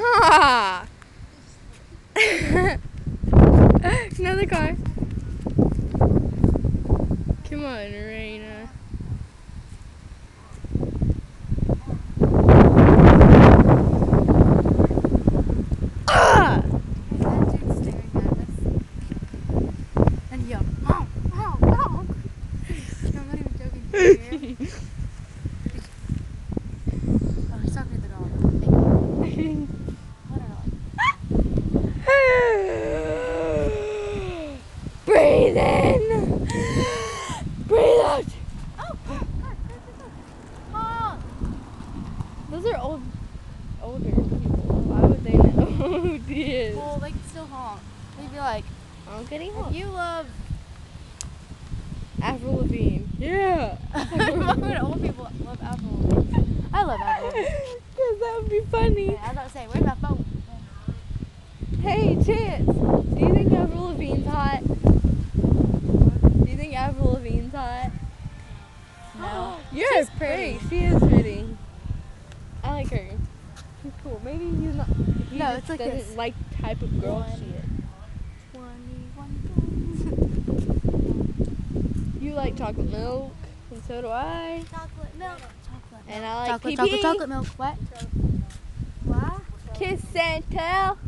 Ah! Another car. Come on, Raina. Ah! That dude's staring at us. And he yelled, honk, honk, honk. I'm not even joking. Did you hear him? Oh, he's talking to the dog. Thank you. What a dog. Breathe in. Breathe out. Oh, honk. Those are older people. Why would they know who this? Well, they can still honk. They'd be like, Honkity if honk. you love... Avril Lavigne. Yeah. Why would old people love Avril? I love Avril. Because that would be funny. I was about to say, where's my phone? Hey, Chance. Do you think Avril Lavigne's hot? Do you think Avril Lavigne's hot? No. You're She's pretty. pretty. She is pretty. I like her. She's cool. Maybe he's not. He No, just it's like doesn't this. like the type of girl she is. 21 You like chocolate milk, and so do I. chocolate milk. Chocolate And I like chocolate, pee-pee. chocolate milk. What? What? Kiss and tell.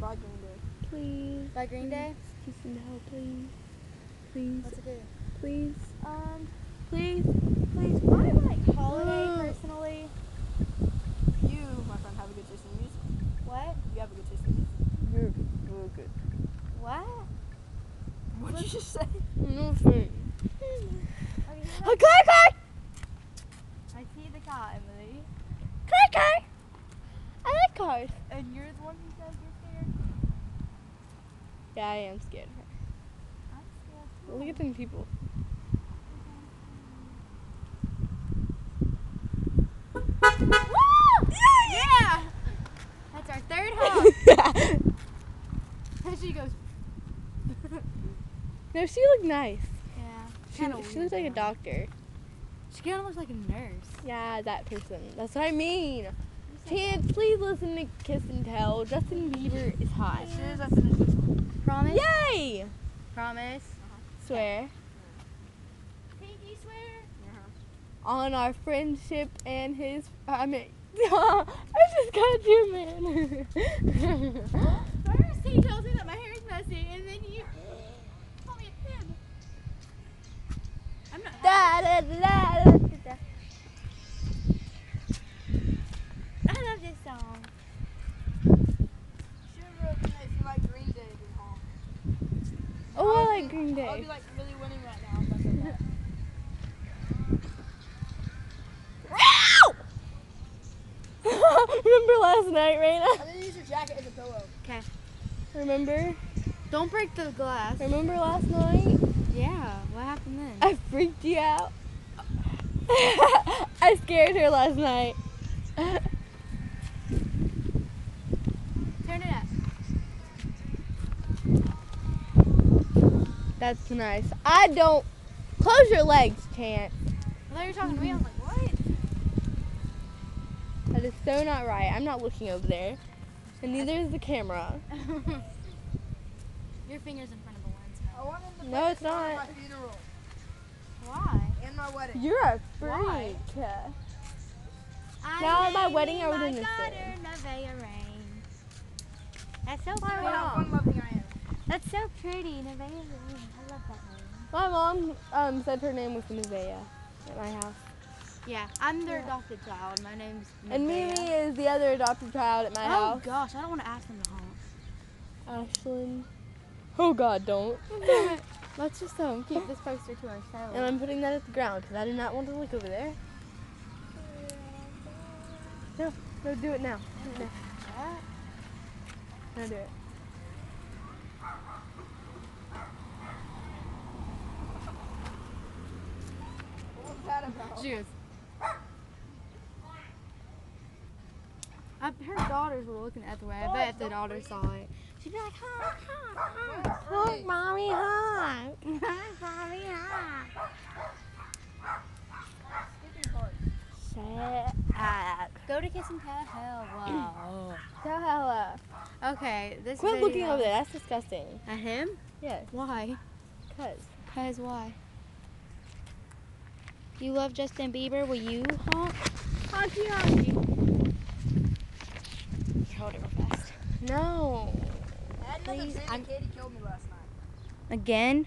By Green Day. Please. By Green Day? Kiss and tell, please. Please. What's it do? Please. Please. Please. I like Holiday personally. You, my friend, have a good taste in music. What? You have a good taste in music. You're good. What? What did you just say? Nothing. Okay. Okay. I see the car, Emily. Okay. I like cars. And you're the one who says you're scared? Yeah, I am scared. I'm scared. Look at them people. Yeah! That's our third honk. And she goes, No, she looked nice. yeah. She looked like a doctor. She kind of looks like a nurse. Yeah, that person. That's what I mean. Chance, please listen to Kiss and Tell. Justin Bieber is hot. As soon as I finish this one. Promise? Yay! Promise? Swear. Pinky swear? On our friendship and his. I mean, I just got you, man. First he tells me that my hair is messy, and then you call me a pimp. I'm not. Da, da, da, da, da. I love this song. Should have wrote that if you like Green Day, then honk. Oh, I like Green I'll Day. be like really winning right now if I said that. Remember last night, Raina? I'm gonna use your jacket as a pillow. Okay. Remember? Don't break the glass. Remember last night? Yeah. What happened then? I freaked you out. I scared her last night. Turn it up. That's nice. I don't. Close your legs, Chance. I thought you were talking to me. I was like, what? That is so not right. I'm not looking over there. And neither is the camera. Your finger's in front of the lens. I want him to No, play it's this song not. at my funeral Why? and my wedding. You're a freak. Why? Now at my wedding, I would have missed it. Nevaeh Rain. That's so Look pretty. how fun loving I am. That's so pretty, Nevaeh Rain. I love that name. My mom said her name was Nevaeh at my house. Yeah, I'm their adopted child. My name's Nevaeh. And Mimi is the other adopted child at my Oh house. gosh, I don't want to ask them to honk. Ashlyn. Oh God, don't. Let's just keep this poster to ourselves. And I'm putting that at the ground because I do not want to look over there. No, do it now. Do it now. No, do it. What was that about? She goes. Her daughters were looking at the way. I bet if the daughter saw it, she'd be like, honk, honk, honk. Honk, mommy, honk. Honk, mommy, honk. Skipping parts. Shut cat. Go to kissing cat hell. Wow. Tell Hella. Okay, this Quit video. looking over there. That's disgusting. At him? Yes. Why? Cause. Cause why? You love Justin Bieber? Will you honk? Honky honky. Here, hold it real fast. No. I had another Please, dream. A kid killed me last night. Again?